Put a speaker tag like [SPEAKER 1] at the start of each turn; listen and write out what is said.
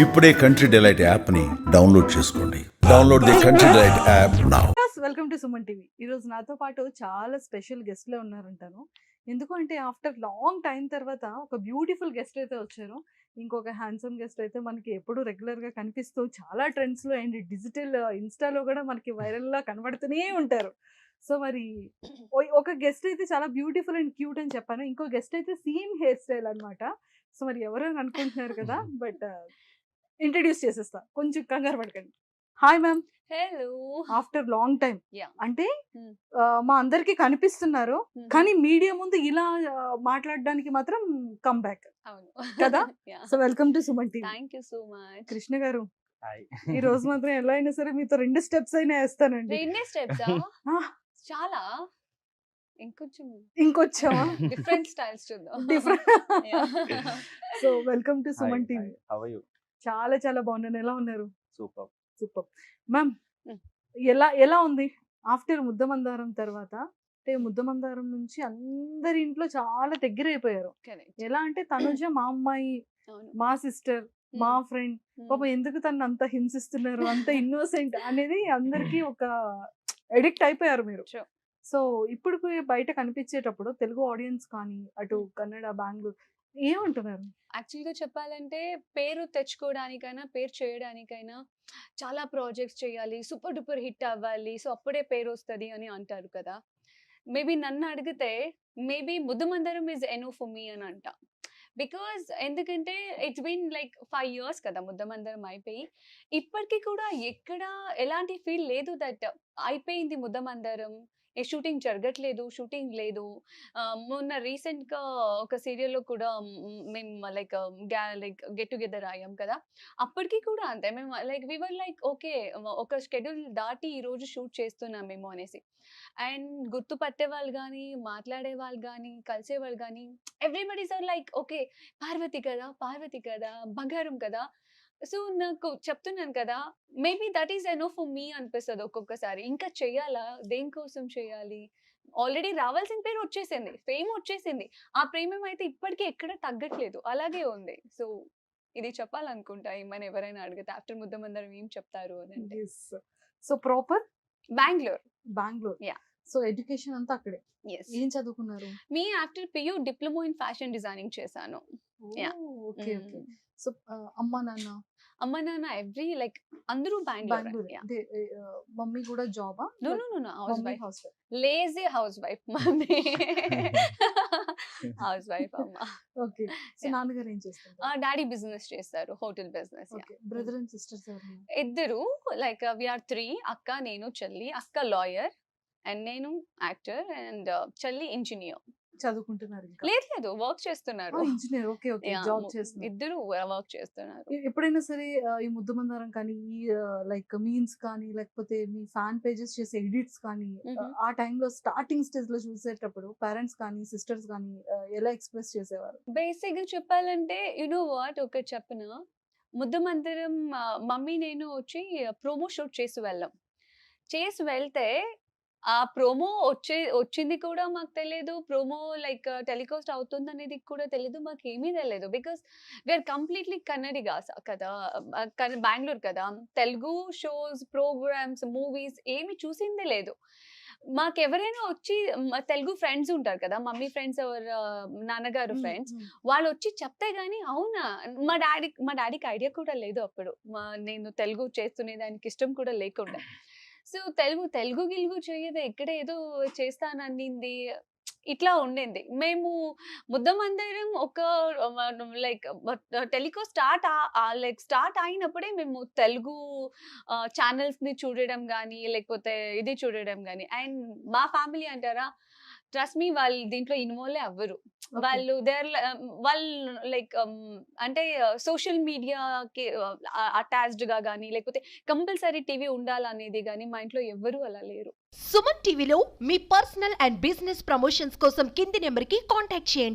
[SPEAKER 1] ఇప్పుడే country delight app ని download చేసుకోండి. Download the country delight app now.
[SPEAKER 2] Welcome to Suman TV. ఈరోజు నాతో పాటు చాలా స్పెషల్ గెస్ట్లే ఉన్నారంటాను. ఎందుకు అంటే ఆఫ్టర్ లాంగ్ టైం తర్వాత ఒక బ్యూటిఫుల్ గెస్ట్ అయితే వచ్చారు. ఇంకొక హ్యాండ్సమ్ గెస్ట్ అయితే మనకి ఎప్పుడు రెగ్యులర్గా కనిపిస్తూ చాలా ట్రెండ్స్లో అండ్ డిజిటల్ ఇన్స్టాలో కూడా మనకి వైరల్లా కనబడుతూనే ఉంటారు. సో మరి ఒక గెస్ట్ అయితే చాలా బ్యూటిఫుల్ అండ్ క్యూట్ అని చెప్పాను. ఇంకో గెస్ట్ అయితే సేమ్ హెయిర్ స్టైల్ అనమాట. సో మరి ఎవరు అని అనుకుంటున్నారు కదా, బట్ ఇంట్రడ్యూస్ చేసేస్తా, కొంచెం కంగారు పడకండి. Hi ma'am.
[SPEAKER 3] Hello.
[SPEAKER 2] After long time
[SPEAKER 3] Yeah.
[SPEAKER 2] అంటే
[SPEAKER 3] Hmm.
[SPEAKER 2] మా అందరికి కనిపిస్తున్నారు,
[SPEAKER 3] Mhm.
[SPEAKER 2] కానీ మీడియా ముందు ఇలా మాట్లాడడానికి మాత్రం కమ్ బ్యాక్
[SPEAKER 3] అవును
[SPEAKER 2] కదా. So welcome to Suman TV.
[SPEAKER 3] Thank you so much.
[SPEAKER 2] Krishna గారు,
[SPEAKER 4] హాయ్.
[SPEAKER 2] ఈ రోజు మాత్రం ఎలా అయినా సరే మీతో 2 స్టెప్స్ అయినా వేస్తానండి.
[SPEAKER 3] రెండే స్టెప్స్
[SPEAKER 2] ఆ,
[SPEAKER 3] చాలా ఇంకొంచెం
[SPEAKER 2] ఇంకొచ్చావా
[SPEAKER 3] డిఫరెంట్ స్టైల్స్ చూద్దాం.
[SPEAKER 2] Different.
[SPEAKER 3] Yeah.
[SPEAKER 2] So welcome to Suman TV.
[SPEAKER 4] How are you?
[SPEAKER 2] చాలా చాలా బాగున్నాను. ఎలా ఉన్నారు?
[SPEAKER 4] సూపర్.
[SPEAKER 2] Super ma'am.
[SPEAKER 3] Hmm.
[SPEAKER 2] ఎలా ఉంది ఆఫ్టర్ ముద్దమందారం తర్వాత? అంటే ముద్దమందారం నుంచి అందరి ఇంట్లో చాలా దగ్గర అయిపోయారు.
[SPEAKER 3] Correct.
[SPEAKER 2] ఎలా అంటే తనుజ మా అమ్మాయి,
[SPEAKER 3] అవును.
[SPEAKER 2] మా సిస్టర్, మా ఫ్రెండ్, పాపం ఎందుకు తను అంత హింసిస్తున్నారు, అంత ఇన్నోసెంట్ అనేది అందరికి ఒక ఎడిక్ట్ అయిపోయారు మీరు.
[SPEAKER 3] Sure.
[SPEAKER 2] సో ఇప్పుడు బయట కనిపించేటప్పుడు తెలుగు ఆడియన్స్ కానీ అటు కన్నడ, బెంగళూరు ఏమంటున్నారు?
[SPEAKER 3] యాక్చువల్గా చెప్పాలంటే పేరు తెచ్చుకోవడానికైనా పేరు చేయడానికైనా చాలా ప్రాజెక్ట్స్ చేయాలి, సూపర్ డూపర్ హిట్ అవ్వాలి, సో అప్పుడే పేరు వస్తుంది అని అంటారు కదా. మేబీ నన్ను అడిగితే మేబీ ముద్దమందరం ఈజ్ ఎనో ఫర్ మీ అని అంట. బికాజ్ ఎందుకంటే ఇట్స్ బీన్ లైక్ 5 years కదా ముద్దమందరం అయిపోయి. ఇప్పటికీ కూడా ఎక్కడ ఎలాంటి ఫీల్ లేదు దట్ అయిపోయింది ముద్దమందరం, ఏ షూటింగ్ జరగట్లేదు, షూటింగ్ లేదు. మొన్న రీసెంట్గా ఒక సీరియల్లో కూడా మేము లైక్ గెట్ టుగెదర్ అయ్యాం కదా. అప్పటికి కూడా అంతే, మేము లైక్ వీవర్ లైక్ ఓకే ఒక షెడ్యూల్ దాటి ఈరోజు షూట్ చేస్తున్నాం మేము అనేసి. అండ్ గుర్తుపట్టే వాళ్ళు కానీ, మాట్లాడే వాళ్ళు కానీ, కలిసే వాళ్ళు కానీ everybody's are like okay Parvati కదా, బంగారం కదా. సో నాకు చెప్తున్నాను కదా, maybe that is enough for me అనిపిస్తుంది ఒక్కొక్కసారి. ఇంకా చెయ్యాలా, దేనికోసం చేయాలి, ఆల్రెడీ రావాల్సిన పేరు వచ్చేసింది, ఫేమ్ వచ్చేసింది, ఆ ప్రేమం అయితే ఇప్పటికీ ఎక్కడ తగ్గట్లేదు, అలాగే ఉంది. సో ఇది చెప్పాలనుకుంటా ఏమైనా ఎవరైనా అడిగితే ఆఫ్టర్ ముద్దమందరం ఏం చెప్తారు అని అంటే.
[SPEAKER 2] So proper
[SPEAKER 3] Bengaluru.
[SPEAKER 2] Yeah.
[SPEAKER 3] Yeah.
[SPEAKER 2] So education అంతా అక్కడే.
[SPEAKER 3] ఎస్.
[SPEAKER 2] ఏం చదువుకున్నారు?
[SPEAKER 3] మీ after PU diploma in fashion designing చేశాను. Yeah.
[SPEAKER 2] Okay okay. సో అమ్మా నాన్న
[SPEAKER 3] అమ్మ నాన్న ఎవ్రీ లైక్ అందరూ బెంగళూరు.
[SPEAKER 2] బెంగళూరు. అంటే మమ్మీ కూడా జాబా?
[SPEAKER 3] No, house wife.
[SPEAKER 2] House wife.
[SPEAKER 3] Lazy house wife mummy. House wife అమ్మ.
[SPEAKER 2] ఓకే. So
[SPEAKER 3] Yeah.
[SPEAKER 2] నాన్నగారు ఏం చేస్తారు?
[SPEAKER 3] డాడీ బిజినెస్ చేస్తారు, hotel business.
[SPEAKER 2] Okay. Brother and sisters ఎవరు?
[SPEAKER 3] ఇద్దరు లైక్ వీఆర్ 3, అక్క నేను చెల్లి. అక్క లాయర్ అండ్ నేను యాక్టర్ అండ్ చెల్లి ఇంజనీర్.
[SPEAKER 2] చదువుకుంటున్నారు ఇంకా?
[SPEAKER 3] లేదు వర్క్ చేస్తున్నారు.
[SPEAKER 2] Engineer. Okay okay.
[SPEAKER 3] Yeah,
[SPEAKER 2] job చేస్తున్నారు.
[SPEAKER 3] ఇద్దరు వర్క్ చేస్తున్నారు.
[SPEAKER 2] ఎప్పుడైనా సరే ఈ ముద్దమందారం కానీ, ఈ లైక్ మీమ్స్ కానీ, లేకపోతే మీ ఫ్యాన్ పేజెస్ చేసే ఎడిట్స్ కానీ, ఆ టైంలో స్టార్టింగ్ స్టేజ్ లో చూసేటప్పుడు పేరెంట్స్ కానీ సిస్టర్స్ కానీ ఎలా ఎక్స్ప్రెస్ చేసేవారు?
[SPEAKER 3] బేసిక్ గా చెప్పాలంటే వాట్ ఒక చెప్పిన ముద్దమందరం మమ్మీ నేను వచ్చి ప్రోమో షూట్ చేసి వెళ్తే ఆ ప్రోమో వచ్చింది కూడా మాకు తెలియదు, ప్రోమో లైక్ టెలికాస్ట్ అవుతుంది అనేది కూడా తెలియదు, మాకు ఏమీ తెలియదు. బికాస్ వీఆర్ కంప్లీట్లీ కన్నడిగా కదా, బెంగళూరు కదా. తెలుగు షోస్, ప్రోగ్రామ్స్, మూవీస్ ఏమి చూసిందే లేదు. మాకు ఎవరైనా వచ్చి తెలుగు ఫ్రెండ్స్ ఉంటారు కదా, మమ్మీ ఫ్రెండ్స్ ఎవరు నాన్నగారు ఫ్రెండ్స్, వాళ్ళు వచ్చి చెప్తే గానీ అవునా, మా డాడీకి ఐడియా కూడా లేదు అప్పుడు, నేను తెలుగు చేస్తునే దానికి ఇష్టం కూడా లేకుండా. సో తెలుగు గిలుగు చేయదు, ఇక్కడ ఏదో చేస్తానన్నింది, ఇట్లా ఉండింది. మేము ముద్దమందరం ఒక లైక్ టెలికాస్ట్ స్టార్ట్ అయినప్పుడే మేము తెలుగు ఛానల్స్ ని చూడడం కానీ, లేకపోతే ఇది చూడడం కానీ. అండ్ మా ఫ్యామిలీ అంటారా, ట్రస్ట్ మీ, వాళ్ళు దీంట్లో ఇన్వాల్వ్ అవ్వరు. వాళ్ళు లైక్ అంటే సోషల్ మీడియాకి అటాచ్డ్ గా కానీ, లేకపోతే కంపల్సరీ టీవీ ఉండాలనేది కానీ మా ఇంట్లో ఎవ్వరూ అలా లేరు.
[SPEAKER 5] సుమన్ టీవీలో మీ పర్సనల్ అండ్ బిజినెస్ ప్రమోషన్స్ కోసం కింది నెంబర్కి కాంటాక్ట్ చేయండి.